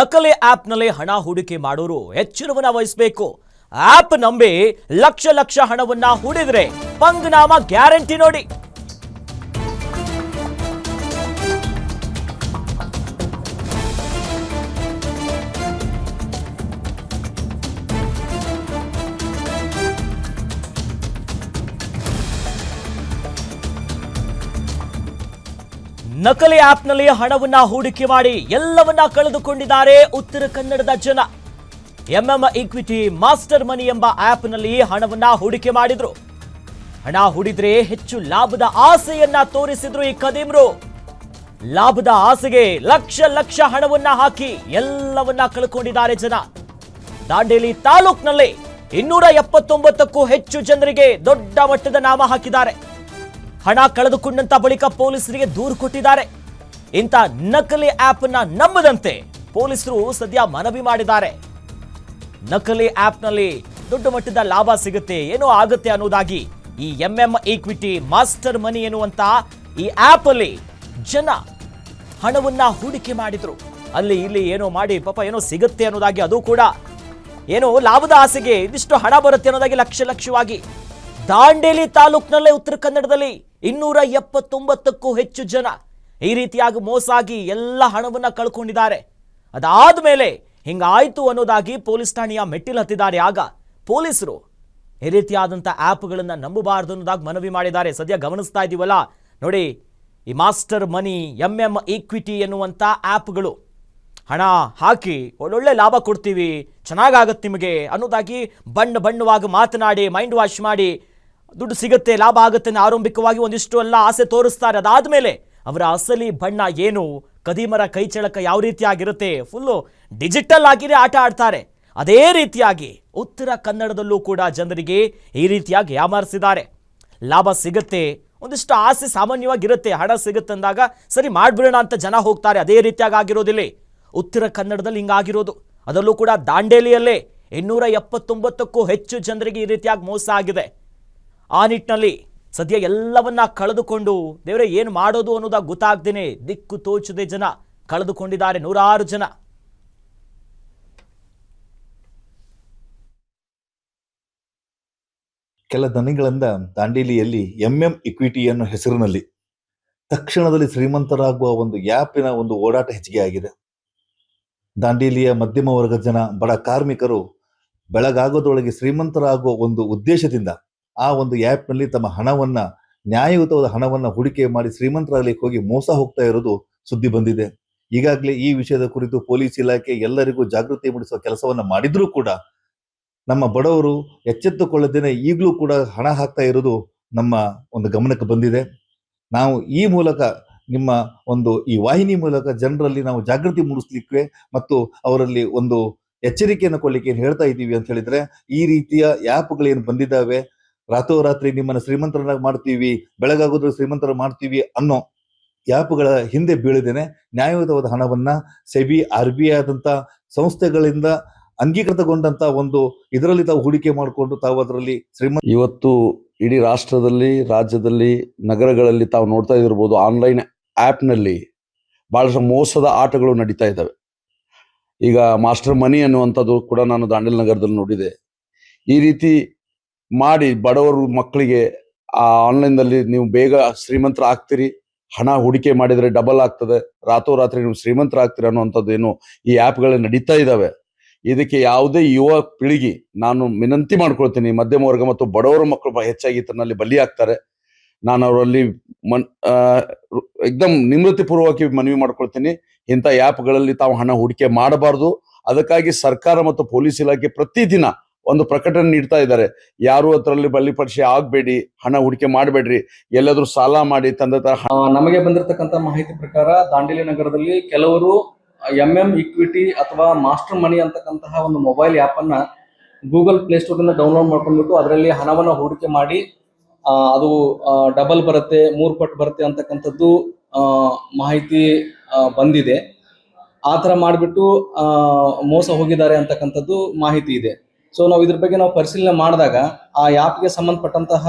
ನಕಲಿ ಆಪ್ನಲ್ಲಿ ಹಣ ಹೂಡಿಕೆ ಮಾಡೋರು ಎಚ್ಚರವನ್ನ ವಹಿಸಬೇಕು. ಆಪ್ ನಂಬಿ ಲಕ್ಷ ಲಕ್ಷ ಹಣವನ್ನ ಹೂಡಿದ್ರೆ ಪಂಗನಾಮ ಗ್ಯಾರಂಟಿ ನೋಡಿ. ನಕಲಿ ಆಪ್ನಲ್ಲಿ ಹಣವನ್ನ ಹೂಡಿಕೆ ಮಾಡಿ ಎಲ್ಲವನ್ನ ಕಳೆದುಕೊಂಡಿದ್ದಾರೆ ಉತ್ತರ ಕನ್ನಡದ ಜನ. ಎಂಎಂ ಈಕ್ವಿಟಿ ಮಾಸ್ಟರ್ ಮನಿ ಎಂಬ ಆಪ್ನಲ್ಲಿ ಹಣವನ್ನ ಹೂಡಿಕೆ ಮಾಡಿದ್ರು. ಹಣ ಹೂಡಿದ್ರೆ ಹೆಚ್ಚು ಲಾಭದ ಆಸೆಯನ್ನ ತೋರಿಸಿದ್ರು ಈ ಕದೀಮ್ರು. ಲಾಭದ ಆಸೆಗೆ ಲಕ್ಷ ಲಕ್ಷ ಹಣವನ್ನ ಹಾಕಿ ಎಲ್ಲವನ್ನ ಕಳ್ಕೊಂಡಿದ್ದಾರೆ ಜನ. ದಾಂಡೇಲಿ ತಾಲೂಕ್ನಲ್ಲಿ 279ಕ್ಕೂ ಹೆಚ್ಚು ಜನರಿಗೆ ದೊಡ್ಡ ಮಟ್ಟದ ನಾಮ ಹಾಕಿದ್ದಾರೆ. ಹಣ ಕಳೆದುಕೊಂಡಂತ ಬಳಿಕ ಪೊಲೀಸರಿಗೆ ದೂರು ಕೊಟ್ಟಿದ್ದಾರೆ. ಇಂಥ ನಕಲಿ ಆಪ್ ಅನ್ನ ನಂಬದಂತೆ ಪೊಲೀಸರು ಸದ್ಯ ಮನವಿ ಮಾಡಿದ್ದಾರೆ. ನಕಲಿ ಆಪ್ನಲ್ಲಿ ದೊಡ್ಡ ಮಟ್ಟದ ಲಾಭ ಸಿಗುತ್ತೆ, ಏನೋ ಆಗುತ್ತೆ ಅನ್ನೋದಾಗಿ ಈ ಎಂಎಂ ಈಕ್ವಿಟಿ ಮಾಸ್ಟರ್ ಮನಿ ಎನ್ನುವಂತ ಈ ಆಪ್ ಅಲ್ಲಿ ಜನ ಹಣವನ್ನ ಹೂಡಿಕೆ ಮಾಡಿದ್ರು. ಅಲ್ಲಿ ಇಲ್ಲಿ ಏನೋ ಮಾಡಿ ಪಾಪ ಏನೋ ಸಿಗುತ್ತೆ ಅನ್ನೋದಾಗಿ, ಅದು ಕೂಡ ಏನೋ ಲಾಭದ ಆಸೆಗೆ ಇದಿಷ್ಟು ಹಣ ಬರುತ್ತೆ ಅನ್ನೋದಾಗಿ ಲಕ್ಷ ಲಕ್ಷವಾಗಿ. ದಾಂಡೇಲಿ ತಾಲೂಕಿನಲ್ಲೇ ಉತ್ತರ ಕನ್ನಡದಲ್ಲಿ 279ಕ್ಕೂ ಹೆಚ್ಚು ಜನ ಈ ರೀತಿಯಾಗಿ ಮೋಸಾಗಿ ಎಲ್ಲ ಹಣವನ್ನ ಕಳ್ಕೊಂಡಿದ್ದಾರೆ. ಅದಾದ್ಮೇಲೆ ಹಿಂಗಾಯ್ತು ಅನ್ನೋದಾಗಿ ಪೊಲೀಸ್ ಠಾಣೆಯ ಮೆಟ್ಟಿಲು ಹತ್ತಿದ್ದಾರೆ. ಆಗ ಪೊಲೀಸರು ಈ ರೀತಿಯಾದಂಥ ಆಪ್ಗಳನ್ನ ನಂಬಬಾರದು ಅನ್ನೋದಾಗಿ ಮನವಿ ಮಾಡಿದ್ದಾರೆ. ಸದ್ಯ ಗಮನಿಸ್ತಾ ಇದ್ದೀವಲ್ಲ ನೋಡಿ, ಈ ಮಾಸ್ಟರ್ ಮನಿ, ಎಂಎಂ ಈಕ್ವಿಟಿ ಎನ್ನುವಂಥ ಆಪ್ಗಳು ಹಣ ಹಾಕಿ ಒಳ್ಳೊಳ್ಳೆ ಲಾಭ ಕೊಡ್ತೀವಿ, ಚೆನ್ನಾಗಾಗತ್ತೆ ನಿಮಗೆ ಅನ್ನೋದಾಗಿ ಬಣ್ಣವಾಗಿ ಮಾತನಾಡಿ ಮೈಂಡ್ ವಾಶ್ ಮಾಡಿ ದುಡ್ಡು ಸಿಗುತ್ತೆ, ಲಾಭ ಆಗುತ್ತೆ ಆರಂಭಿಕವಾಗಿ ಒಂದಿಷ್ಟು ಎಲ್ಲ ಆಸೆ ತೋರಿಸ್ತಾರೆ. ಅದಾದ್ಮೇಲೆ ಅವರ ಅಸಲಿ ಬಣ್ಣ ಏನು, ಕದೀಮರ ಕೈ ಚಳಕ ಯಾವ ರೀತಿಯಾಗಿರುತ್ತೆ, ಫುಲ್ಲು ಡಿಜಿಟಲ್ ಆಗಿಯೇ ಆಟ ಆಡ್ತಾರೆ. ಅದೇ ರೀತಿಯಾಗಿ ಉತ್ತರ ಕನ್ನಡದಲ್ಲೂ ಕೂಡ ಜನರಿಗೆ ಈ ರೀತಿಯಾಗಿ ಯಾಮಾರಿಸಿದ್ದಾರೆ. ಲಾಭ ಸಿಗುತ್ತೆ, ಒಂದಿಷ್ಟು ಆಸೆ ಸಾಮಾನ್ಯವಾಗಿರುತ್ತೆ, ಹಣ ಸಿಗುತ್ತೆ ಅಂದಾಗ ಸರಿ ಮಾಡ್ಬಿಡೋಣ ಅಂತ ಜನ ಹೋಗ್ತಾರೆ. ಅದೇ ರೀತಿಯಾಗಿ ಆಗಿರೋದಿಲ್ಲ ಉತ್ತರ ಕನ್ನಡದಲ್ಲಿ ಹಿಂಗಾಗಿರೋದು. ಅದರಲ್ಲೂ ಕೂಡ ದಾಂಡೇಲಿಯಲ್ಲೇ 279ಕ್ಕೂ ಹೆಚ್ಚು ಜನರಿಗೆ ಈ ರೀತಿಯಾಗಿ ಮೋಸ ಆಗಿದೆ. ಆ ನಿಟ್ಟಿನಲ್ಲಿ ಸದ್ಯ ಎಲ್ಲವನ್ನ ಕಳೆದುಕೊಂಡು ದೇವರೇ ಏನು ಮಾಡೋದು ಅನ್ನೋದಾಗ ಗೊತ್ತಾಗ್ದೇನೆ ದಿಕ್ಕು ತೋಚದೆ ಜನ ಕಳೆದುಕೊಂಡಿದ್ದಾರೆ, ನೂರಾರು ಜನ. ಕೆಲ ದಿನಗಳಿಂದ ದಾಂಡೇಲಿಯಲ್ಲಿ ಎಂಎಂ ಇಕ್ವಿಟಿ ಅನ್ನೋ ಹೆಸರಿನಲ್ಲಿ ತಕ್ಷಣದಲ್ಲಿ ಶ್ರೀಮಂತರಾಗುವ ಒಂದು ಆ್ಯಪಿನ ಒಂದು ಓಡಾಟ ಹೆಚ್ಚಿಗೆ ಆಗಿದೆ. ದಾಂಡೇಲಿಯ ಮಧ್ಯಮ ವರ್ಗದ ಜನ, ಬಡ ಕಾರ್ಮಿಕರು ಬೆಳಗಾಗೋದ್ರೊಳಗೆ ಶ್ರೀಮಂತರಾಗುವ ಒಂದು ಉದ್ದೇಶದಿಂದ ಆ ಒಂದು ಆ್ಯಪ್ನಲ್ಲಿ ತಮ್ಮ ಹಣವನ್ನ, ನ್ಯಾಯಯುತವಾದ ಹಣವನ್ನ ಹೂಡಿಕೆ ಮಾಡಿ ಶ್ರೀಮಂತರಾಗಲಿಕ್ಕೆ ಹೋಗಿ ಮೋಸ ಹೋಗ್ತಾ ಇರೋದು ಸುದ್ದಿ ಬಂದಿದೆ. ಈಗಾಗಲೇ ಈ ವಿಷಯದ ಕುರಿತು ಪೊಲೀಸ್ ಇಲಾಖೆ ಎಲ್ಲರಿಗೂ ಜಾಗೃತಿ ಮೂಡಿಸುವ ಕೆಲಸವನ್ನ ಮಾಡಿದ್ರೂ ಕೂಡ ನಮ್ಮ ಬಡವರು ಎಚ್ಚೆತ್ತುಕೊಳ್ಳದೇನೆ ಈಗಲೂ ಕೂಡ ಹಣ ಹಾಕ್ತಾ ಇರೋದು ನಮ್ಮ ಒಂದು ಗಮನಕ್ಕೆ ಬಂದಿದೆ. ನಾವು ಈ ಮೂಲಕ ನಿಮ್ಮ ಒಂದು ಈ ವಾಹಿನಿ ಮೂಲಕ ಜನರಲ್ಲಿ ನಾವು ಜಾಗೃತಿ ಮೂಡಿಸ್ಲಿಕ್ಕೆ ಮತ್ತು ಅವರಲ್ಲಿ ಒಂದು ಎಚ್ಚರಿಕೆಯನ್ನು ಕೊಡ್ಲಿಕ್ಕೆ ಏನು ಹೇಳ್ತಾ ಇದ್ದೀವಿ ಅಂತ ಹೇಳಿದ್ರೆ, ಈ ರೀತಿಯ ಆ್ಯಪ್ಗಳೇನು ಬಂದಿದ್ದಾವೆ, ರಾತ್ರೋರಾತ್ರಿ ನಿಮ್ಮನ್ನು ಶ್ರೀಮಂತರನ್ನಾಗಿ ಮಾಡ್ತೀವಿ, ಬೆಳಗಾಗೋದ್ರ ಶ್ರೀಮಂತರ ಮಾಡ್ತೀವಿ ಅನ್ನೋ ಆ್ಯಪ್ಗಳ ಹಿಂದೆ ಬೀಳದೇನೆ ನ್ಯಾಯಯುತವಾದ ಹಣವನ್ನ ಸೆಬಿ, RBI ಆದಂತ ಸಂಸ್ಥೆಗಳಿಂದ ಅಂಗೀಕೃತಗೊಂಡಂತ ಒಂದು ಇದರಲ್ಲಿ ತಾವು ಹೂಡಿಕೆ ಮಾಡಿಕೊಂಡು ತಾವು ಅದರಲ್ಲಿ ಇವತ್ತು ಇಡೀ ರಾಷ್ಟ್ರದಲ್ಲಿ, ರಾಜ್ಯದಲ್ಲಿ, ನಗರಗಳಲ್ಲಿ ತಾವು ನೋಡ್ತಾ ಇದಿರ್ಬೋದು, ಆನ್ಲೈನ್ ಆ್ಯಪ್ನಲ್ಲಿ ಬಹಳಷ್ಟು ಮೋಸದ ಆಟಗಳು ನಡೀತಾ ಇದ್ದಾವೆ. ಈಗ ಮಾಸ್ಟರ್ ಮನಿ ಅನ್ನುವಂಥದ್ದು ಕೂಡ ನಾನು ದಾಂಡೇಲಿ ನಗರದಲ್ಲಿ ನೋಡಿದೆ. ಈ ರೀತಿ ಮಾಡಿ ಬಡವರು ಮಕ್ಕಳಿಗೆ ಆ ಆನ್ಲೈನ್ದಲ್ಲಿ ನೀವು ಬೇಗ ಶ್ರೀಮಂತರ ಆಗ್ತೀರಿ, ಹಣ ಹೂಡಿಕೆ ಮಾಡಿದರೆ ಡಬಲ್ ಆಗ್ತದೆ, ರಾತ್ರೋರಾತ್ರಿ ನೀವು ಶ್ರೀಮಂತರ ಆಗ್ತೀರಿ ಅನ್ನುವಂಥದ್ದು ಏನು ಈ ಆ್ಯಪ್ಗಳು ನಡೀತಾ ಇದ್ದಾವೆ. ಇದಕ್ಕೆ ಯಾವುದೇ ಯುವ ಪೀಳಿಗೆ ನಾನು ವಿನಂತಿ ಮಾಡ್ಕೊಳ್ತೀನಿ, ಮಧ್ಯಮ ವರ್ಗ ಮತ್ತು ಬಡವರ ಮಕ್ಕಳು ಹೆಚ್ಚಾಗಿ ತನ್ನಲ್ಲಿ ಬಲಿಯಾಗ್ತಾರೆ. ನಾನು ಅವರಲ್ಲಿ ಏಕದಮ್ ನಿವೃತ್ತಿಪೂರ್ವಕವಾಗಿ ಮನವಿ ಮಾಡ್ಕೊಳ್ತೀನಿ, ಇಂಥ ಆ್ಯಪ್ಗಳಲ್ಲಿ ತಾವು ಹಣ ಹೂಡಿಕೆ ಮಾಡಬಾರ್ದು. ಅದಕ್ಕಾಗಿ ಸರ್ಕಾರ ಮತ್ತು ಪೊಲೀಸ್ ಇಲಾಖೆ ಪ್ರತಿದಿನ ಒಂದು ಪ್ರಕಟಣೆ ನೀಡ್ತಾ ಇದ್ದಾರೆ. ಯಾರು ಅದರಲ್ಲಿ ಬಲಿಪರೀಕ್ಷೆ ಆಗಬೇಡಿ, ಹಣ ಹೂಡಿಕೆ ಮಾಡಬೇಡ್ರಿ, ಎಲ್ಲಾದ್ರೂ ಸಾಲ ಮಾಡಿ ತಂದೆ ನಮಗೆ ಬಂದಿರತಕ್ಕಂತ ಮಾಹಿತಿ ಪ್ರಕಾರ ದಾಂಡೇಲಿ ನಗರದಲ್ಲಿ ಕೆಲವರು ಎಂಎಂ ಇಕ್ವಿಟಿ ಅಥವಾ ಮಾಸ್ಟರ್ ಮನಿ ಅಂತಕ್ಕಂತಹ ಒಂದು ಮೊಬೈಲ್ ಆ್ಯಪ್ ಅನ್ನ ಗೂಗಲ್ ಪ್ಲೇಸ್ಟೋರ್ ಇಂದ ಡೌನ್ಲೋಡ್ ಮಾಡ್ಕೊಂಡ್ಬಿಟ್ಟು ಅದರಲ್ಲಿ ಹಣವನ್ನ ಹೂಡಿಕೆ ಮಾಡಿ ಅದು ಡಬಲ್ ಬರುತ್ತೆ, 3 ಪಟ್ಟು ಬರುತ್ತೆ ಅಂತಕ್ಕಂಥದ್ದು ಮಾಹಿತಿ ಬಂದಿದೆ. ಆ ಥರ ಮಾಡಿಬಿಟ್ಟು ಮೋಸ ಹೋಗಿದ್ದಾರೆ ಅಂತಕ್ಕಂಥದ್ದು ಮಾಹಿತಿ ಇದೆ. ಸೊ ನಾವು ಇದ್ರ ಬಗ್ಗೆ ನಾವು ಪರಿಶೀಲನೆ ಮಾಡಿದಾಗ ಆ ಆ್ಯಪ್ಗೆ ಸಂಬಂಧಪಟ್ಟಂತಹ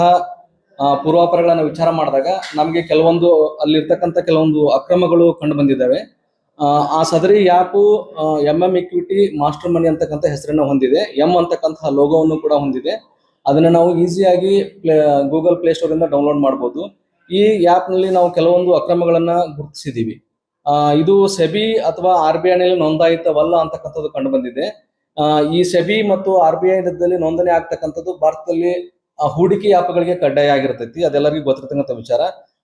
ಪೂರ್ವಾಪರಗಳನ್ನು ವಿಚಾರ ಮಾಡಿದಾಗ ನಮಗೆ ಕೆಲವೊಂದು ಅಲ್ಲಿರ್ತಕ್ಕಂಥ ಕೆಲವೊಂದು ಅಕ್ರಮಗಳು ಕಂಡು ಬಂದಿದ್ದಾವೆ. ಆ ಸದರಿ ಆ್ಯಪು ಇಕ್ವಿಟಿ ಮಾಸ್ಟರ್ ಮನಿ ಅಂತಕ್ಕಂಥ ಹೆಸರನ್ನು ಹೊಂದಿದೆ. ಅಂತಕ್ಕಂತಹ ಲೋಗೋವನ್ನು ಕೂಡ ಹೊಂದಿದೆ. ಅದನ್ನು ನಾವು ಈಸಿಯಾಗಿ ಗೂಗಲ್ ಪ್ಲೇಸ್ಟೋರಿಂದ ಡೌನ್ಲೋಡ್ ಮಾಡ್ಬೋದು. ಈ ಆ್ಯಪ್ನಲ್ಲಿ ನಾವು ಕೆಲವೊಂದು ಅಕ್ರಮಗಳನ್ನು ಗುರುತಿಸಿದ್ದೀವಿ. ಇದು ಸೆಬಿ ಅಥವಾ RBI ನಲ್ಲಿ ನೋಂದಾಯಿತವಲ್ಲ ಅಂತಕ್ಕಂಥದ್ದು ಕಂಡು ಬಂದಿದೆ. ಈ ಸೆಬಿ ಮತ್ತು RBI ನಲ್ಲಿ ನೋಂದಣಿ ಆಗ್ತಕ್ಕಂಥದ್ದು ಭಾರತದಲ್ಲಿ ಹೂಡಿಕೆ ಆ್ಯಪ್ಗಳಿಗೆ ಕಡ್ಡಾಯ ಆಗಿರ್ತೈತಿ. ಅದೆಲ್ಲರಿಗೂ ಗೊತ್ತಿರತಕ್ಕಂಥ ವಿಚಾರ.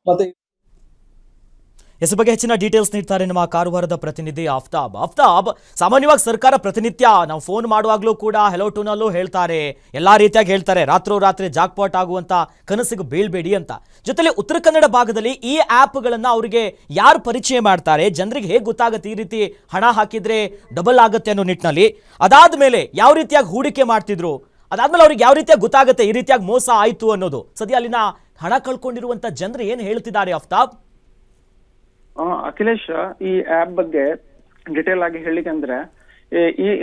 ಮತ್ತೆ ಇಸ್ ಬಗ್ಗೆ ಹೆಚ್ಚಿನ ಡೀಟೇಲ್ಸ್ ನೀಡ್ತಾರೆ ನಮ್ಮ ಕಾರವಾರದ ಪ್ರತಿನಿಧಿ ಆಫ್ತಾಬ್. ಸಾಮಾನ್ಯವಾಗಿ ಸರ್ಕಾರ ಪ್ರತಿನಿತ್ಯ ನಾವು ಫೋನ್ ಮಾಡುವಾಗಲೂ ಕೂಡ ಹೆಲೋ ಟೂನಲ್ಲೂ ಹೇಳ್ತಾರೆ, ಎಲ್ಲಾ ರೀತಿಯಾಗಿ ಹೇಳ್ತಾರೆ, ರಾತ್ರೋರಾತ್ರಿ ಜಾಕ್ಪಾಟ್ ಆಗುವಂತ ಕನಸಿಗೆ ಬೀಳ್ಬೇಡಿ ಅಂತ. ಜೊತೆಲಿ ಉತ್ತರ ಕನ್ನಡ ಭಾಗದಲ್ಲಿ ಈ ಆ್ಯಪ್ಗಳನ್ನ ಅವರಿಗೆ ಯಾರು ಪರಿಚಯ ಮಾಡ್ತಾರೆ, ಜನರಿಗೆ ಹೇಗೆ ಗೊತ್ತಾಗುತ್ತೆ ಈ ರೀತಿ ಹಣ ಹಾಕಿದ್ರೆ ಡಬಲ್ ಆಗುತ್ತೆ ಅನ್ನೋ ನಿಟ್ಟಿನಲ್ಲಿ, ಅದಾದ ಮೇಲೆ ಯಾವ ರೀತಿಯಾಗಿ ಹೂಡಿಕೆ ಮಾಡ್ತಿದ್ರು, ಅದಾದ್ಮೇಲೆ ಅವ್ರಿಗೆ ಯಾವ ರೀತಿಯಾಗಿ ಗೊತ್ತಾಗುತ್ತೆ ಈ ರೀತಿಯಾಗಿ ಮೋಸ ಆಯ್ತು ಅನ್ನೋದು, ಸದ್ಯ ಅಲ್ಲಿನ ಹಣ ಕಳ್ಕೊಂಡಿರುವಂತ ಜನರು ಏನು ಹೇಳ್ತಿದ್ದಾರೆ ಆಫ್ತಾಬ್? ಅಖಿಲೇಶ್, ಈ ಆಪ್ ಬಗ್ಗೆ ಡಿಟೇಲ್ ಆಗಿ ಹೇಳಿಕಂದ್ರೆ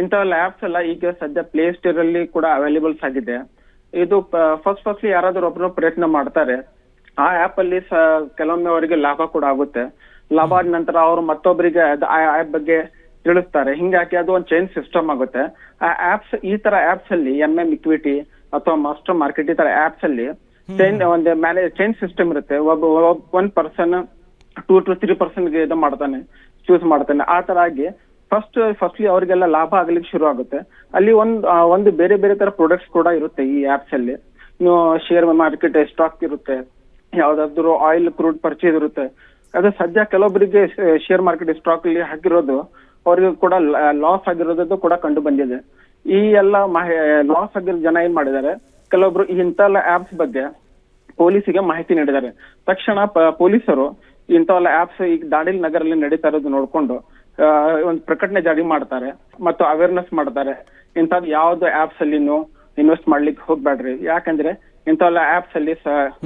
ಇಂಥ ಆಪ್ಸ್ ಎಲ್ಲ ಈಗ ಸದ್ಯ ಪ್ಲೇ ಸ್ಟೋರ್ ಅಲ್ಲಿ ಕೂಡ ಅವೈಲೇಬಲ್ಸ್ ಆಗಿದೆ. ಇದು ಫಸ್ಟ್ಲಿ ಯಾರಾದ್ರೂ ಒಬ್ರು ಪ್ರಯತ್ನ ಮಾಡ್ತಾರೆ, ಆ ಆಪ್ ಅಲ್ಲಿ ಕೆಲವೊಮ್ಮೆ ಅವರಿಗೆ ಲಾಭ ಕೂಡ ಆಗುತ್ತೆ. ಲಾಭ ಆದ ನಂತರ ಅವರು ಮತ್ತೊಬ್ಬರಿಗೆ ಆ ಆಪ್ ಬಗ್ಗೆ ತಿಳಿಸ್ತಾರೆ. ಹಿಂಗಾಗಿ ಅದು ಒಂದು ಚೈನ್ ಸಿಸ್ಟಮ್ ಆಗುತ್ತೆ. ಆ ಆಪ್ಸ್, ಈ ತರ ಆಪ್ಸ್ ಅಲ್ಲಿ ಇಕ್ವಿಟಿ ಅಥವಾ ಮಾಸ್ಟರ್ ಮಾರ್ಕೆಟ್ ಈ ತರ ಆಪ್ಸ್ ಅಲ್ಲಿ ಒಂದು ಚೈನ್ ಸಿಸ್ಟಮ್ ಇರುತ್ತೆ. ಒನ್ ಪರ್ಸನ್ 2 to 3% ಇದು ಮಾಡ್ತಾನೆ, ಚೂಸ್ ಮಾಡ್ತಾನೆ. ಆ ತರ ಆಗಿ ಫಸ್ಟ್ಲಿ ಅವರಿಗೆಲ್ಲ ಲಾಭ ಆಗ್ಲಿಕ್ಕೆ ಶುರು ಆಗುತ್ತೆ. ಅಲ್ಲಿ ಒಂದು ಬೇರೆ ಬೇರೆ ತರ ಪ್ರಾಡಕ್ಟ್ಸ್ ಕೂಡ ಇರುತ್ತೆ ಈ ಆಪ್ಸ್ ಅಲ್ಲಿ. ನೀವು ಶೇರ್ ಮಾರ್ಕೆಟ್ ಸ್ಟಾಕ್ ಇರುತ್ತೆ, ಯಾವ್ದಾದ್ರು ಆಯಿಲ್ ಕ್ರೂಡ್ ಪರ್ಚೇಸ್ ಇರುತ್ತೆ. ಅದು ಸದ್ಯ ಕೆಲವೊಬ್ಬರಿಗೆ ಶೇರ್ ಮಾರ್ಕೆಟ್ ಸ್ಟಾಕ್ ಅಲ್ಲಿ ಹಾಕಿರೋದು ಅವ್ರಿಗೆ ಕೂಡ ಲಾಸ್ ಆಗಿರೋದು ಕೂಡ ಕಂಡು ಬಂದಿದೆ. ಈ ಎಲ್ಲ ಲಾಸ್ ಆಗಿರೋ ಜನ ಏನ್ ಮಾಡಿದ್ದಾರೆ, ಕೆಲವೊಬ್ರು ಇಂಥೆಲ್ಲ ಆಪ್ಸ್ ಬಗ್ಗೆ ಪೊಲೀಸಿಗೆ ಮಾಹಿತಿ ನೀಡಿದ್ದಾರೆ. ತಕ್ಷಣ ಪೊಲೀಸರು ಇಂಥವೆಲ್ಲ ಆಪ್ಸ್ ಈಗ ದಾಂಡೇಲಿ ನಗರಲ್ಲಿ ನಡೀತಾ ಇರೋದು ನೋಡ್ಕೊಂಡು ಒಂದು ಪ್ರಕಟಣೆ ಜಾರಿ ಮಾಡ್ತಾರೆ ಮತ್ತು ಅವೇರ್ನೆಸ್ ಮಾಡ್ತಾರೆ. ಇಂಥದ್ದು ಯಾವ್ದು ಆಪ್ಸ್ ಅಲ್ಲಿ ಇನ್ವೆಸ್ಟ್ ಮಾಡ್ಲಿಕ್ಕೆ ಹೋಗ್ಬೇಡ್ರಿ, ಯಾಕಂದ್ರೆ ಇಂಥವೆಲ್ಲ ಆಪ್ಸ್ ಅಲ್ಲಿ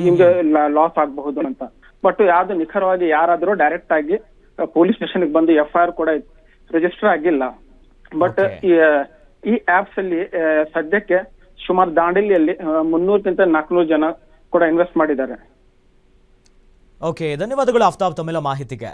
ನಿಮ್ಗೆ ಲಾಸ್ ಆಗಬಹುದು ಅಂತ. ಬಟ್ ಯಾವ್ದು ನಿಖರವಾಗಿ ಯಾರಾದ್ರೂ ಡೈರೆಕ್ಟ್ ಆಗಿ ಪೊಲೀಸ್ ಸ್ಟೇಷನ್ ಬಂದು FIR ಕೂಡ ರಿಜಿಸ್ಟರ್ ಆಗಿಲ್ಲ. ಬಟ್ ಈ ಆಪ್ಸ್ ಅಲ್ಲಿ ಸದ್ಯಕ್ಕೆ ಸುಮಾರು ದಾಂಡೇಲಿಯಲ್ಲಿ 300ಕ್ಕಿಂತ 400 ಜನ ಕೂಡ ಇನ್ವೆಸ್ಟ್ ಮಾಡಿದ್ದಾರೆ. ಓಕೆ, ಧನ್ಯವಾದಗಳು ಆಫ್ತಾಬ್ ತಮ್ಮೆಲ್ಲ ಮಾಹಿತಿಗೆ.